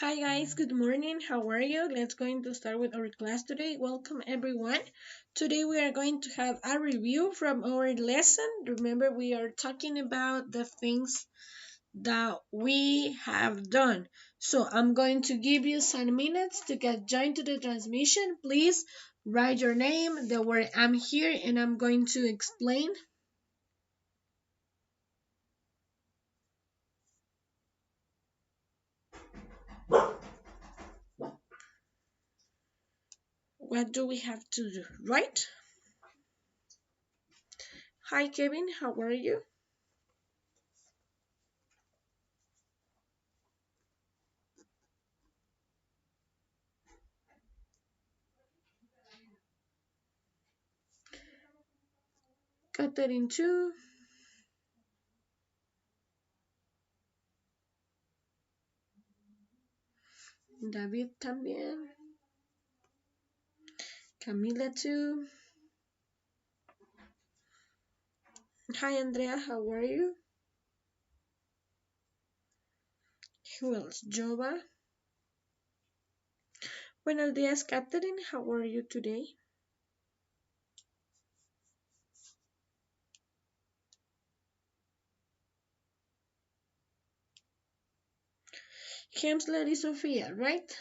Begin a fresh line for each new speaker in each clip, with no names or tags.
Hi guys, good morning. How are you? Let's going to start with our class today. Welcome everyone. Today we are going to have a review from our lesson. Remember we are talking about the things that we have done. So I'm going to give you some minutes to get joined to the transmission. Please write your name, the word I'm here, and I'm going to explain. What do we have to do, right? Hi Kevin, how are you? Catherine too. David también. Camila too. Hi Andrea, how are you? Who else? Jova. Buenos días, Catherine. How are you today? Hemsler y Sofia, right?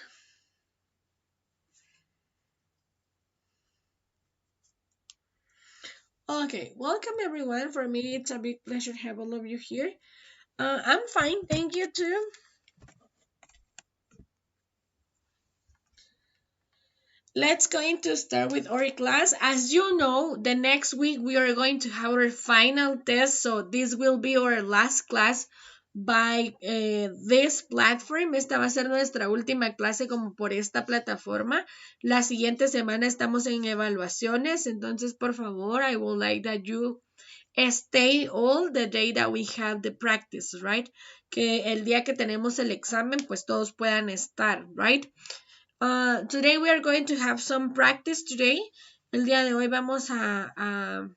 Okay, welcome everyone. For me, it's a big pleasure to have all of you here. I'm fine, thank you too. Let's going to start with our class. As you know, the next week we are going to have our final test, so this will be our last class by this platform. Esta va a ser nuestra última clase como por esta plataforma. La siguiente semana estamos en evaluaciones, entonces por favor, I would like that you stay all the day that we have the practice, right? Que el día que tenemos el examen, pues todos puedan estar, right? Today we are going to have some practice today. El día de hoy vamos a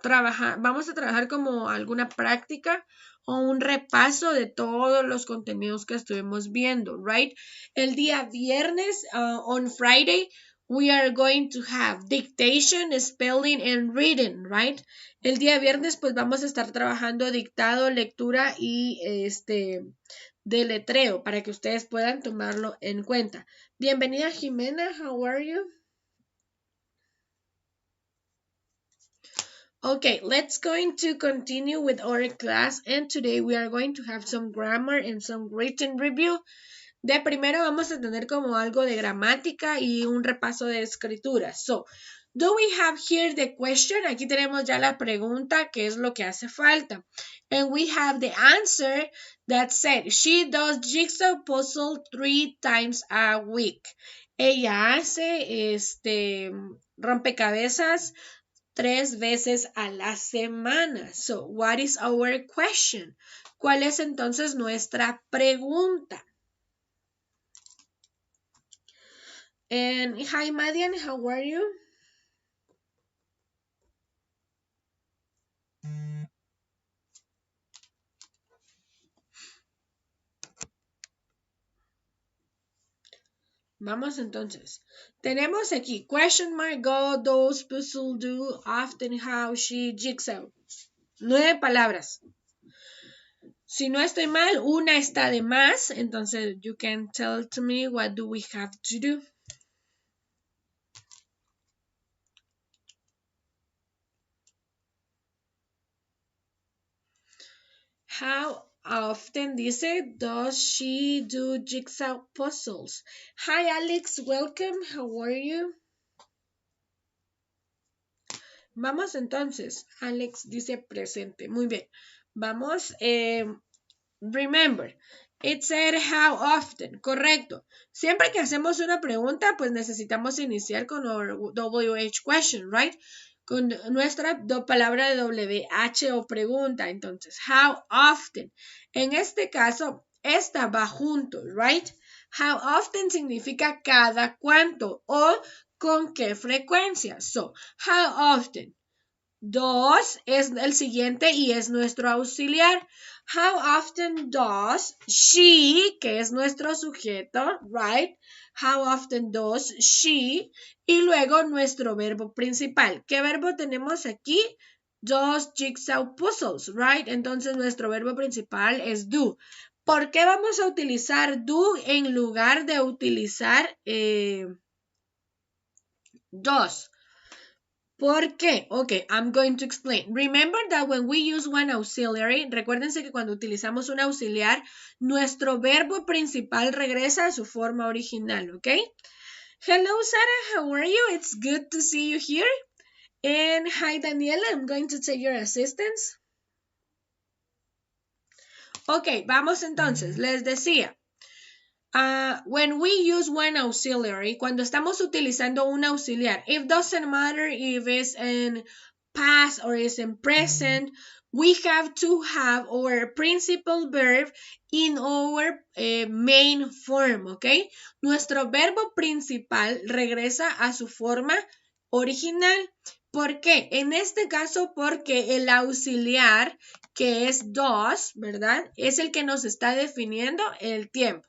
trabajar como alguna práctica o un repaso de todos los contenidos que estuvimos viendo, right? El día viernes, on Friday, we are going to have dictation, spelling and reading, right? El día viernes, pues vamos a estar trabajando dictado, lectura y deletreo para que ustedes puedan tomarlo en cuenta. Bienvenida Jimena, how are you? Okay, let's going to continue with our class and today we are going to have some grammar and some written review. De primero vamos a tener como algo de gramática y un repaso de escritura. So, do we have here the question? Aquí tenemos ya la pregunta, que es lo que hace falta. And we have the answer that said, she does jigsaw puzzle 3 times a week. Ella hace rompecabezas 3 veces a la semana. So, what is our question? ¿Cuál es entonces nuestra pregunta? And hi, Madian, how are you? Vamos entonces. Tenemos aquí question mark, go, those, puzzle, do, often, how, she, jigsaw. 9 palabras. Si no estoy mal, una está de más. Entonces, you can tell to me what do we have to do. How often, dice, does she do jigsaw puzzles? Hi, Alex. Welcome. How are you? Vamos entonces. Alex dice presente. Muy bien. Vamos. Remember, it said how often. Correcto. Siempre que hacemos una pregunta, pues necesitamos iniciar con our WH question, right? Con nuestra palabra de WH o pregunta. Entonces, how often. En este caso, esta va junto, right? How often significa cada cuánto o con qué frecuencia. So, how often. Does es el siguiente y es nuestro auxiliar. How often does she, que es nuestro sujeto, right? How often does she? Y luego nuestro verbo principal. ¿Qué verbo tenemos aquí? Does jigsaw puzzles, right? Entonces nuestro verbo principal es do. ¿Por qué vamos a utilizar do en lugar de utilizar does? ¿Por qué? Okay, I'm going to explain. Remember that when we use one auxiliary, recuérdense que cuando utilizamos un auxiliar, nuestro verbo principal regresa a su forma original, ¿ok? Hello, Sarah, how are you? It's good to see you here. And hi, Daniela, I'm going to take your assistance. Ok, vamos entonces, les decía. When we use one auxiliary, cuando estamos utilizando un auxiliar, it doesn't matter if it's in past or it's in present, we have to have our principal verb in our main form, ¿ok? Nuestro verbo principal regresa a su forma original. ¿Por qué? En este caso, porque el auxiliar, que es does, ¿verdad? Es el que nos está definiendo el tiempo.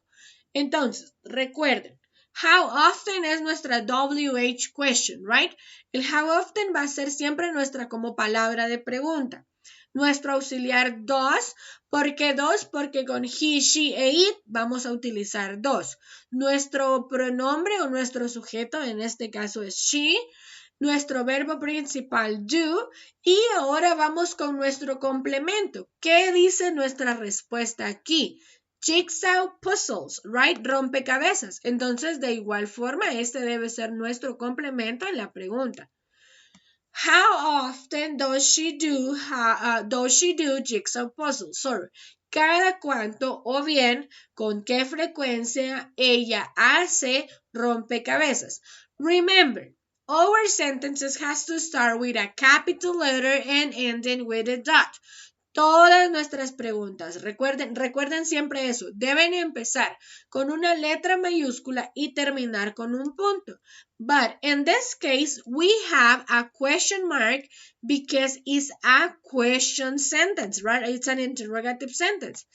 Entonces, recuerden, how often es nuestra WH question, right? El how often va a ser siempre nuestra como palabra de pregunta. Nuestro auxiliar does, ¿por qué does? Porque con he, she e it vamos a utilizar does. Nuestro pronombre o nuestro sujeto, en este caso es she, nuestro verbo principal do, y ahora vamos con nuestro complemento. ¿Qué dice nuestra respuesta aquí? Jigsaw puzzles, right? Rompecabezas. Entonces, de igual forma, este debe ser nuestro complemento en la pregunta. How often does she do jigsaw puzzles? Sorry. Cada cuánto o bien con qué frecuencia ella hace rompecabezas. Remember, our sentences has to start with a capital letter and ending with a dot. Todas nuestras preguntas, recuerden siempre eso, deben empezar con una letra mayúscula y terminar con un punto. But in this case, we have a question mark because it's a question sentence, right? It's an interrogative sentence.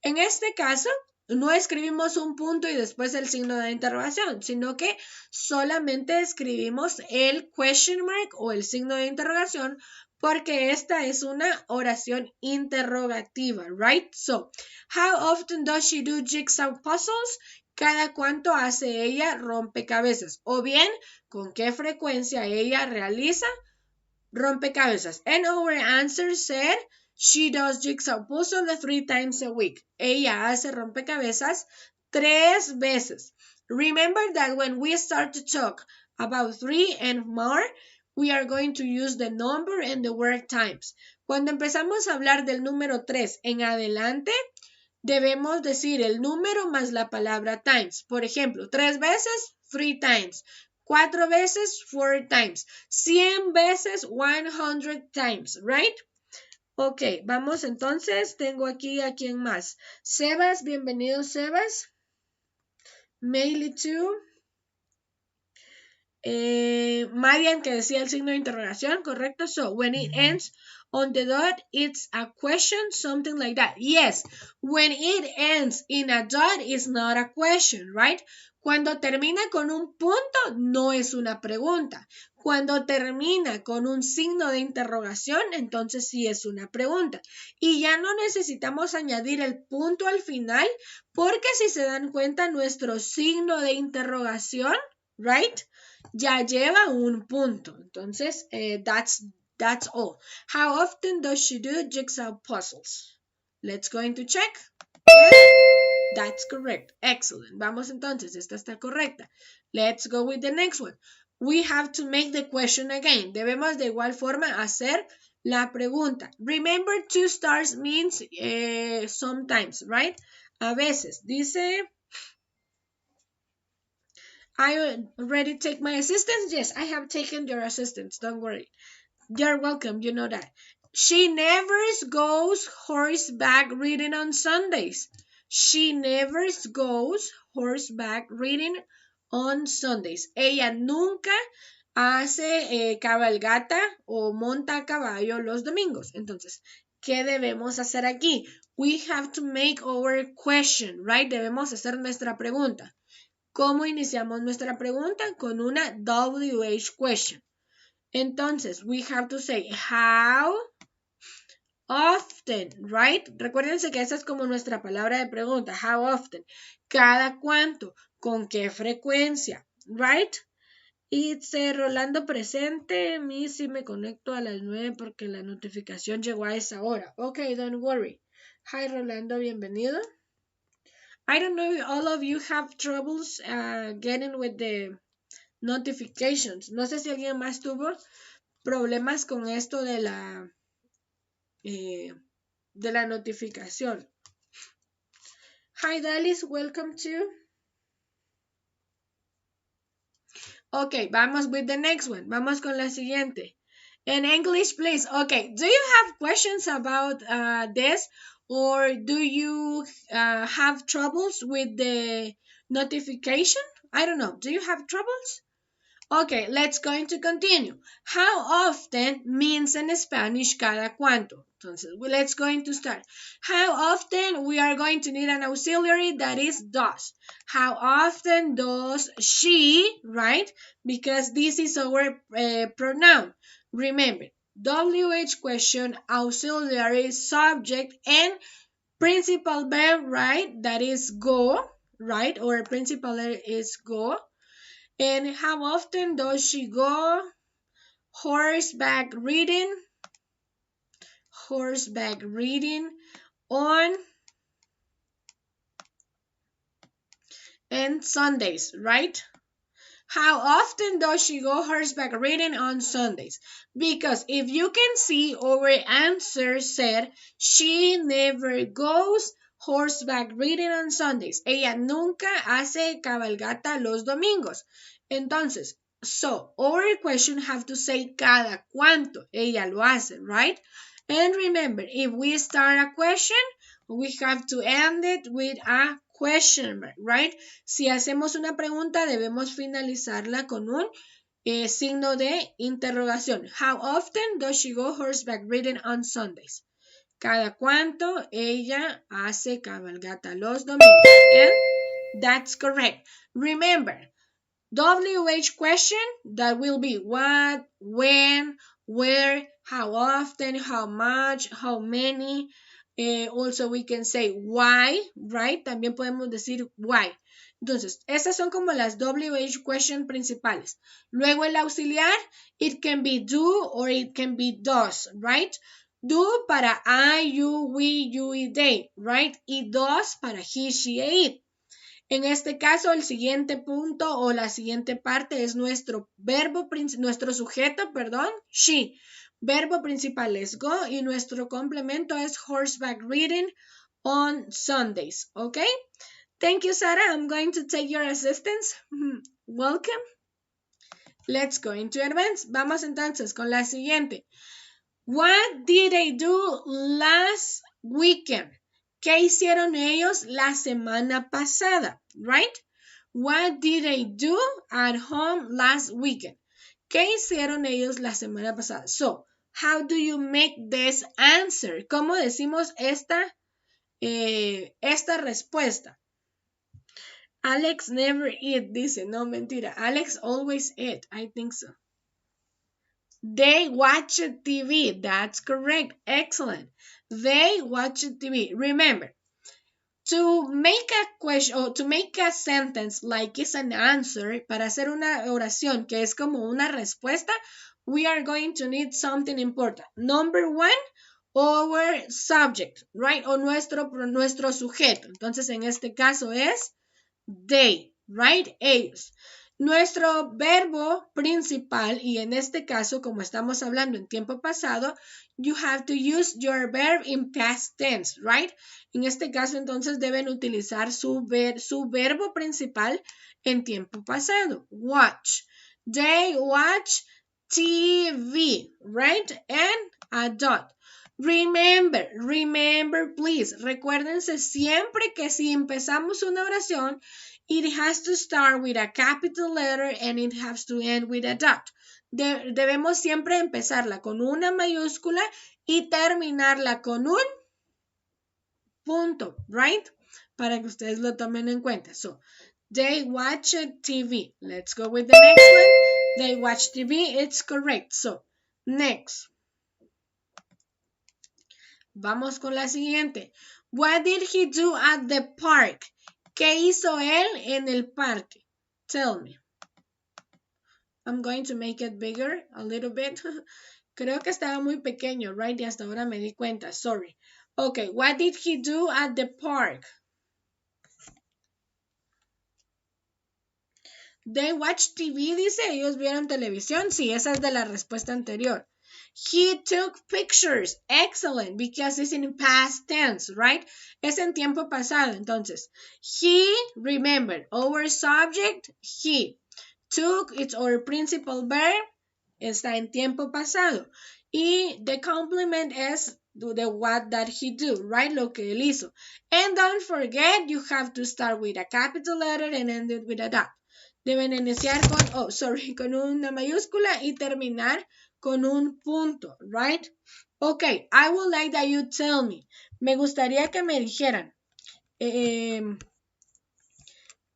En este caso, no escribimos un punto y después el signo de interrogación, sino que solamente escribimos el question mark o el signo de interrogación porque esta es una oración interrogativa, right? So, how often does she do jigsaw puzzles? ¿Cada cuánto hace ella rompecabezas? O bien, ¿con qué frecuencia ella realiza rompecabezas? And our answer said, she does jigsaw puzzles 3 times a week. Ella hace rompecabezas 3 veces. Remember that when we start to talk about 3 and more, we are going to use the number and the word times. Cuando empezamos a hablar del número 3 en adelante, debemos decir el número más la palabra times. Por ejemplo, 3 veces, 3 times. 4 veces, 4 times. 100 veces, 100 times, right? Ok, vamos entonces. Tengo aquí a quién más. Sebas, bienvenido Sebas. Meili too. Marian que decía el signo de interrogación, correcto. So, when it ends on the dot, it's a question, something like that. Yes, when it ends in a dot, it's not a question, right? Cuando termina con un punto, no es una pregunta. Cuando termina con un signo de interrogación, entonces sí es una pregunta. Y ya no necesitamos añadir el punto al final, porque si se dan cuenta, nuestro signo de interrogación, right? Ya lleva un punto. Entonces, that's all. How often does she do jigsaw puzzles? Let's go into check. That's correct. Excellent. Vamos entonces, esta está correcta. Let's go with the next one. We have to make the question again. Debemos de igual forma hacer la pregunta. Remember, 2 stars means sometimes, right? A veces. Dice... I already take my assistance? Yes, I have taken your assistance. Don't worry. You're welcome. You know that. She never goes horseback riding on Sundays. She never goes horseback riding on Sundays. Ella nunca hace cabalgata o monta a caballo los domingos. Entonces, ¿qué debemos hacer aquí? We have to make our question, right? Debemos hacer nuestra pregunta. ¿Cómo iniciamos nuestra pregunta? Con una WH question. Entonces, we have to say, how often, right? Recuérdense que esa es como nuestra palabra de pregunta. How often? ¿Cada cuánto? ¿Con qué frecuencia? Right? Y Rolando presente. A mí sí me conecto a las 9 porque la notificación llegó a esa hora. Ok, don't worry. Hi, Rolando, bienvenido. I don't know if all of you have troubles getting with the notifications. No sé si alguien más tuvo problemas con esto de la notificación. Hi, Dalis, welcome to. Ok, vamos with the next one. Vamos con la siguiente. In English, please. Okay, do you have questions about this? Or do you have troubles with the notification? I don't know. Do you have troubles? Okay, let's going to continue. How often means in Spanish cada cuánto. Entonces, let's going to start. How often we are going to need an auxiliary that is does. How often does she, right? Because this is our pronoun. Remember, WH question, auxiliary, subject, and principal verb, right? That is go, right? Or principal verb is go. And how often does she go horseback riding? Horseback riding on and Sundays, right? How often does she go horseback riding on Sundays? Because if you can see, our answer said she never goes horseback riding on Sundays. Ella nunca hace cabalgata los domingos. Entonces, so our question have to say cada cuánto ella lo hace, right? And remember, if we start a question, we have to end it with a question mark, right? Si hacemos una pregunta, debemos finalizarla con un signo de interrogación. How often does she go horseback riding on Sundays? Cada cuánto ella hace cabalgata los domingos. And that's correct. Remember, WH question, that will be what, when, where, how often, how much, how many. Also we can say why, right? También podemos decir why. Entonces, estas son como las WH question principales. Luego el auxiliar, it can be do or it can be does, right? Do para I, you, we, you y they, right? Y does para he, she, e it. En este caso, el siguiente punto o la siguiente parte es nuestro sujeto, she. Verbo principal es go y nuestro complemento es horseback riding on Sundays, okay? Thank you, Sarah. I'm going to take your assistance. Welcome. Let's go into advance. Vamos entonces con la siguiente. What did they do last weekend? ¿Qué hicieron ellos la semana pasada? Right? What did they do at home last weekend? ¿Qué hicieron ellos la semana pasada? So, how do you make this answer? ¿Cómo decimos esta respuesta? Alex never eat, dice. No, mentira. Alex always eat. I think so. They watch TV. That's correct. Excellent. They watch TV. Remember, to make a question or to make a sentence like it's an answer, para hacer una oración que es como una respuesta, we are going to need something important. Number one, our subject, right? O nuestro sujeto. Entonces, en este caso es they, right? Ellos. Nuestro verbo principal, y en este caso, como estamos hablando en tiempo pasado, you have to use your verb in past tense, right? En este caso, entonces, deben utilizar su verbo principal en tiempo pasado. Watch. They watch TV, right? And a dot. Remember, please. Recuérdense siempre que si empezamos una oración, it has to start with a capital letter and it has to end with a dot. Debemos siempre empezarla con una mayúscula y terminarla con un punto, right? Para que ustedes lo tomen en cuenta. So, they watch TV. Let's go with the next one. They watch TV. It's correct. So, next. Vamos con la siguiente. What did he do at the park? ¿Qué hizo él en el parque? Tell me. I'm going to make it bigger a little bit. Creo que estaba muy pequeño, right? Y hasta ahora me di cuenta. Sorry. Okay, what did he do at the park? They watch TV, dice. Ellos vieron televisión. Sí, esa es de la respuesta anterior. He took pictures. Excellent, because it's in past tense, right? Es en tiempo pasado. Entonces, he, remember, our subject, he. Took, it's our principal verb, está en tiempo pasado. Y the complement es the what that he do, right? Lo que él hizo. And don't forget, you have to start with a capital letter and end it with a dot. Deben iniciar con una mayúscula y terminar con un punto, right? Okay, I would like that you tell me. Me gustaría que me dijeran.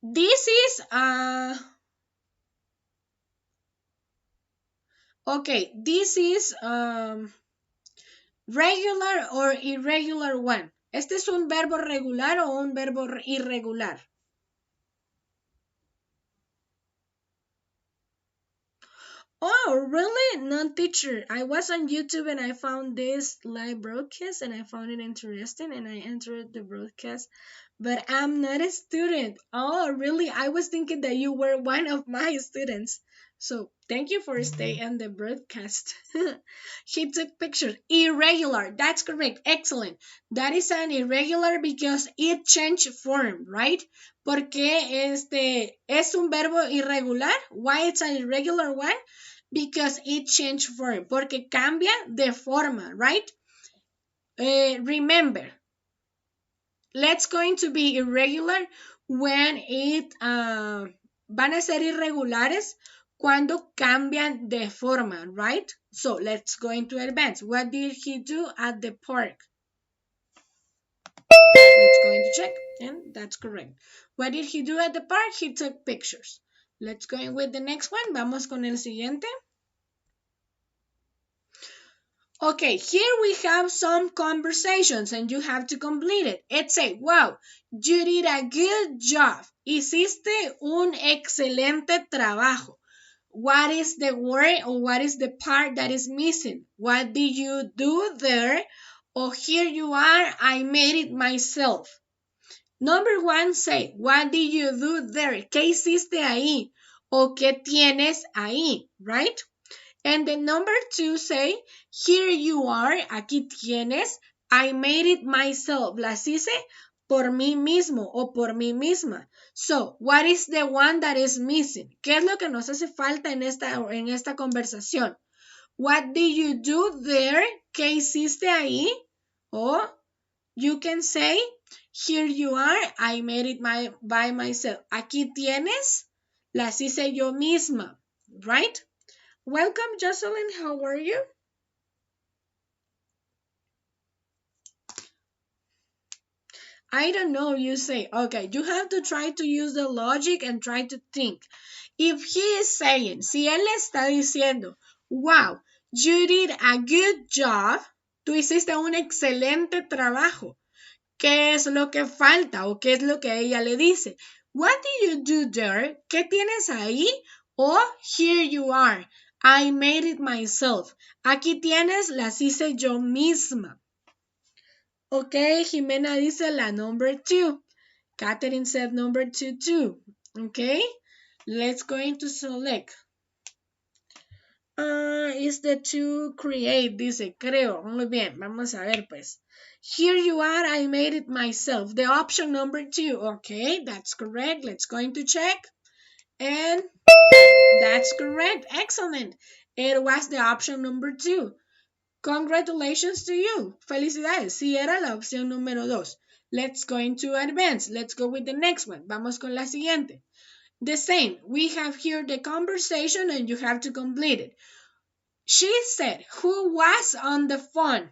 This is okay, this is regular or irregular one. ¿Este es un verbo regular o un verbo irregular? Oh, really? No, teacher. I was on YouTube and I found this live broadcast and I found it interesting and I entered the broadcast, but I'm not a student. Oh, really? I was thinking that you were one of my students. So thank you for staying on the broadcast. He took pictures. Irregular. That's correct. Excellent. That is an irregular because it changed form, right? Porque es un verbo irregular. Why it's an irregular one? Because it changed form. Porque cambia de forma, right? Remember, let's going to be irregular when it van a ser irregulares cuando cambian de forma, right? So let's go into advance. What did he do at the park? Let's go into check, and that's correct. What did he do at the park? He took pictures. Let's go in with the next one. Vamos con el siguiente. Okay, here we have some conversations and you have to complete it. It's a, wow, you did a good job. Hiciste un excelente trabajo. What is the word or what is the part that is missing? What did you do there? Oh, here you are, I made it myself. Number one, say, what did you do there? ¿Qué hiciste ahí? O ¿qué tienes ahí? Right? And the number two, say, here you are, aquí tienes, I made it myself. Las hice por mí mismo o por mí misma. So, what is the one that is missing? ¿Qué es lo que nos hace falta en esta conversación? What did you do there? ¿Qué hiciste ahí? O you can say, here you are, I made it by myself. Aquí tienes, las hice yo misma, right? Welcome, Jocelyn. How are you? I don't know, you say. Okay, you have to try to use the logic and try to think. If he is saying, si él está diciendo, wow, you did a good job, tú hiciste un excelente trabajo. ¿Qué es lo que falta o qué es lo que ella le dice? What do you do there? ¿Qué tienes ahí? O here you are. I made it myself. Aquí tienes, las hice yo misma. Okay, Jimena dice la number 2. Catherine said number 2 too. Okay, let's go into select. Is the to create, dice, creo. Muy bien, vamos a ver pues. Here you are, I made it myself. The option number 2. Okay, that's correct. Let's go into check. And that's correct. Excellent. It was the option number 2. Congratulations to you. Felicidades. Sí, era la opción número 2. Let's go into advance. Let's go with the next one. Vamos con la siguiente. The same. We have here the conversation and you have to complete it. She said, who was on the phone?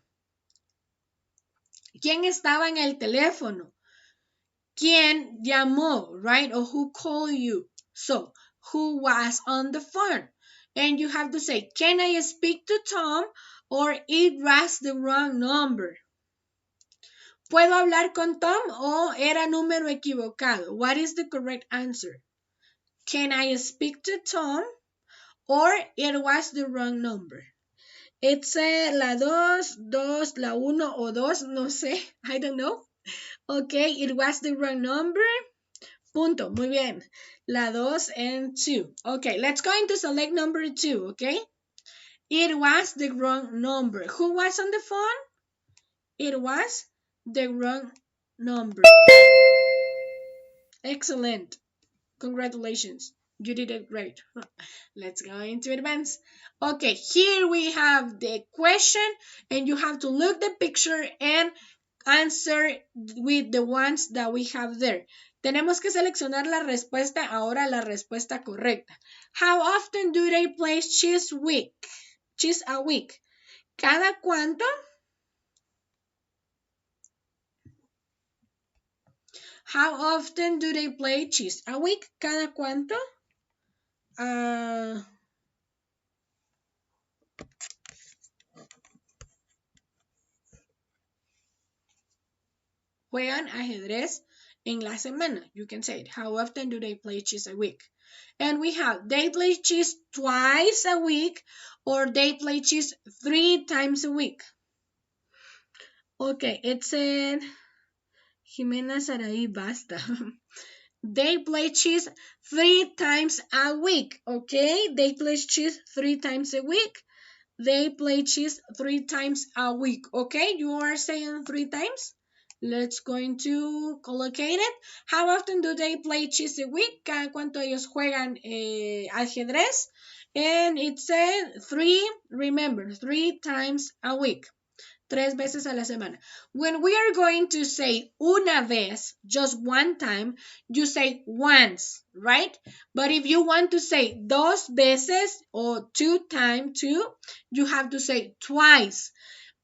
¿Quién estaba en el teléfono? ¿Quién llamó, right? Or who called you? So, who was on the phone? And you have to say, can I speak to Tom? Or it was the wrong number. ¿Puedo hablar con Tom o era número equivocado? What is the correct answer? Can I speak to Tom? Or it was the wrong number. It's la 2, la 1 o 2, no sé, I don't know. Okay, it was the wrong number. Punto, muy bien. La 2 and 2. Okay, let's go into select number 2, okay? It was the wrong number. Who was on the phone? It was the wrong number. Excellent. Congratulations. You did it great. Let's go into advance. Okay, here we have the question and you have to look the picture and answer with the ones that we have there. Tenemos que seleccionar la respuesta, ahora la respuesta correcta. How often do they play cheese a week? ¿Cada cuánto? How often do they play cheese a week? ¿Cada cuánto? Juegan ajedrez en la semana. You can say it. How often do they play chess a week? And we have, they play chess twice a week or they play chess 3 times a week. Okay, it said, Jimena Saraí, basta. They play chess 3 times a week, okay? They play chess 3 times a week. They play chess 3 times a week, okay? You are saying 3 times? Let's going to collocate it. How often do they play chess a week? ¿Cada cuánto ellos juegan ajedrez? And it said 3, remember, 3 times a week. 3 veces a la semana. When we are going to say una vez, just one time, you say once, right? But if you want to say dos veces or 2 times, 2, you have to say twice.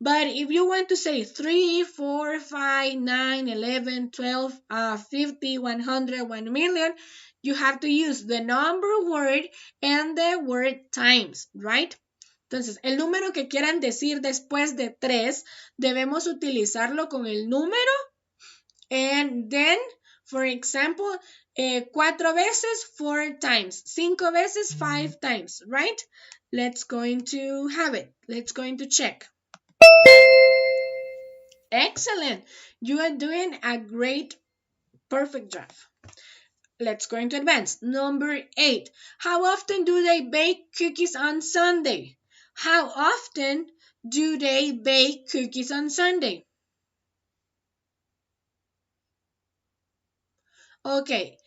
But if you want to say 3, 4, 5, 9, 11, 12, 50, 100, 1 million, you have to use the number word and the word times, right? Entonces, el número que quieran decir después de 3, debemos utilizarlo con el número. And then, for example, 4 veces, 4 times. 5 veces, 5 times, right? Let's going to have it. Let's going to check. Excellent. You are doing a great, perfect job. Let's go into advance. Number 8. How often do they bake cookies on Sunday? How often do they bake cookies on Sunday? Okay.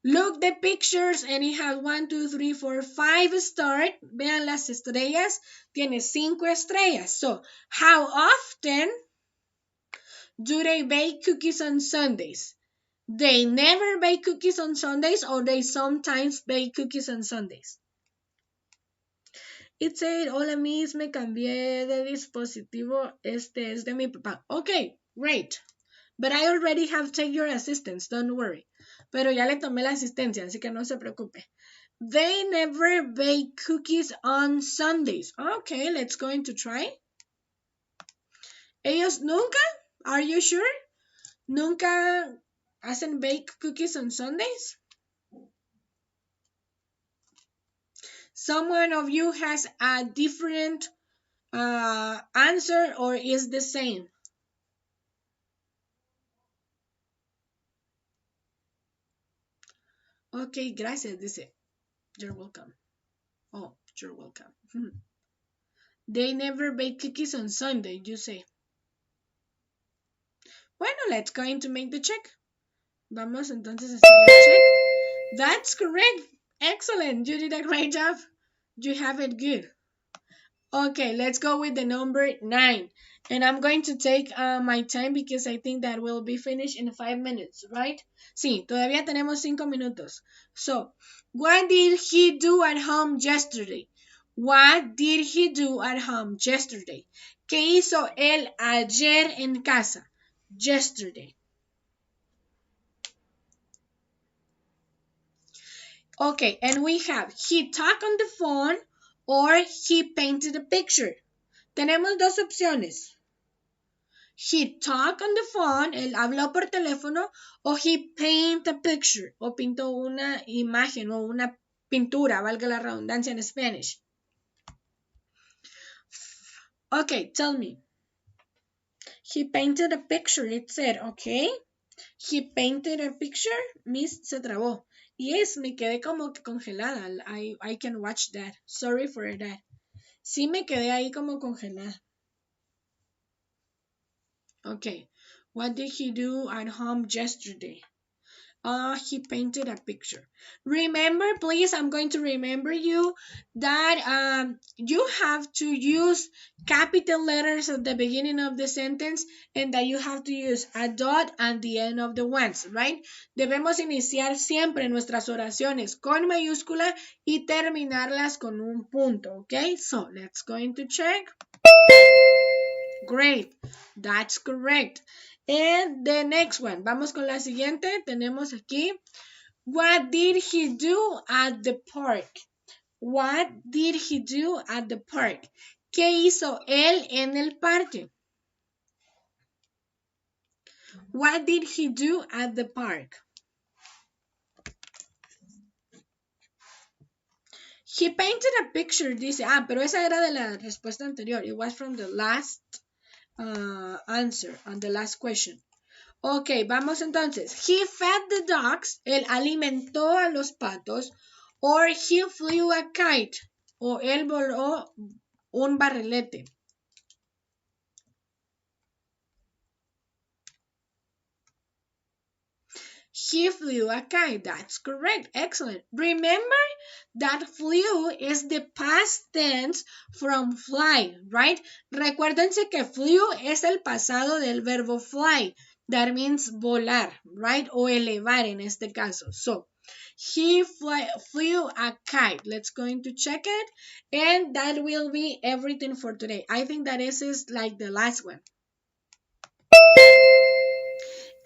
Look the pictures and it has 1, 2, 3, 4, 5 stars. Vean las estrellas. Tiene 5 estrellas. So, how often do they bake cookies on Sundays? They never bake cookies on Sundays or they sometimes bake cookies on Sundays. It said, hola miss, me cambié de dispositivo, este es de mi papá. Okay, great. But I already have taken your assistance, don't worry. Pero ya le tomé la asistencia, así que no se preocupe. They never bake cookies on Sundays. Okay, let's go into try. Ellos nunca, are you sure? Nunca hacen bake cookies on Sundays? Someone of you has a different answer or is the same? Okay, gracias, dice. You're welcome. Oh, you're welcome. They never bake cookies on Sunday, you say. Bueno, let's go in to make the check. Vamos entonces a hacer el check. That's correct. Excellent. You did a great job. You have it good. Okay, let's go with the number 9. And I'm going to take my time because I think that will be finished in 5 minutes, right? Sí, todavía tenemos 5 minutos. So, what did he do at home yesterday? What did he do at home yesterday? ¿Qué hizo él ayer en casa? Yesterday. Okay, and we have he talked on the phone or he painted a picture. Tenemos dos opciones. He talked on the phone, él habló por teléfono, o he painted a picture, o pintó una imagen o una pintura, valga la redundancia en Spanish. Okay, tell me. He painted a picture, it said, okay. He painted a picture, Miss se trabó. Yes, me quedé como que congelada. I can watch that. Sorry for that. Sí me quedé ahí como congelada. Okay. What did he do at home yesterday? He painted a picture. Remember, please, I'm going to remember you that you have to use capital letters at the beginning of the sentence and that you have to use a dot at the end of the ones, right? Debemos iniciar siempre nuestras oraciones con mayúscula y terminarlas con un punto, okay? So, let's go into check. Great, that's correct. And the next one, vamos con la siguiente, tenemos aquí, what did he do at the park? What did he do at the park? ¿Qué hizo él en el parque? What did he do at the park? He painted a picture, dice, pero esa era de la respuesta anterior. It was from the last answer, on the last question. Ok, vamos entonces. He fed the dogs. Él alimentó a los patos. Or he flew a kite. O él voló un barrilete. He flew a kite. That's correct. Excellent. Remember that flew is the past tense from fly, right? Recuérdense que flew es el pasado del verbo fly. That means volar, right? O elevar en este caso. So, he flew a kite. Let's go into check it. And that will be everything for today. I think that this is like the last one.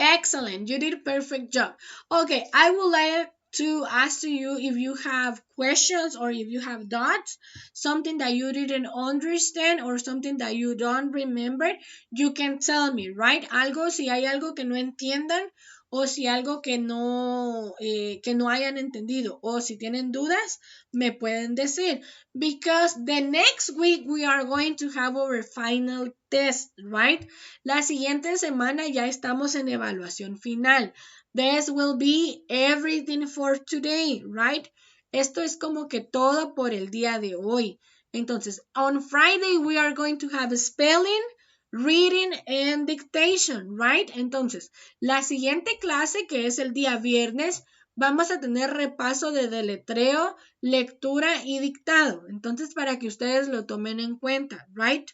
Excellent. You did a perfect job. Okay, I would like to ask to you if you have questions or if you have doubts, something that you didn't understand or something that you don't remember, you can tell me, right? Algo, si hay algo que no entiendan o si algo que no hayan entendido o si tienen dudas, me pueden decir. Because the next week we are going to have our final test, right? La siguiente semana ya estamos en evaluación final. This will be everything for today, right? Esto es como que todo por el día de hoy. Entonces, on Friday we are going to have spelling, reading and dictation, right? Entonces, la siguiente clase, que es el día viernes, vamos a tener repaso de deletreo, lectura y dictado. Entonces, para que ustedes lo tomen en cuenta, right?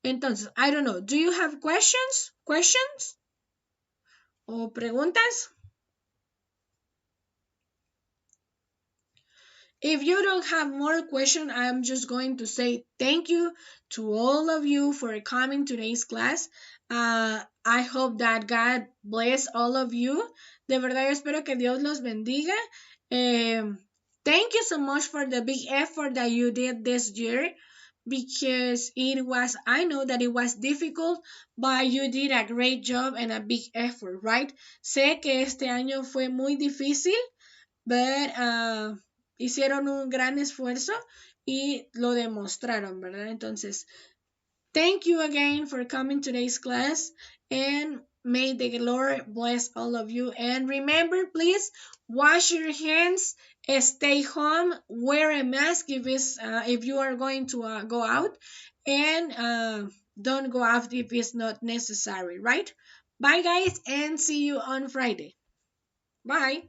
Entonces, I don't know, do you have questions? Questions? ¿O preguntas? If you don't have more questions, I'm just going to say thank you to all of you for coming to today's class. I hope that God bless all of you. De verdad, yo espero que Dios los bendiga. Thank you so much for the big effort that you did this year because I know that it was difficult, but you did a great job and a big effort, right? Sé que este año fue muy difícil, but hicieron un gran esfuerzo y lo demostraron, ¿verdad? Entonces, thank you again for coming to today's class and may the Lord bless all of you. And remember, please wash your hands, stay home, wear a mask if you are going to go out, and don't go out if it's not necessary, right? Bye, guys, and see you on Friday. Bye.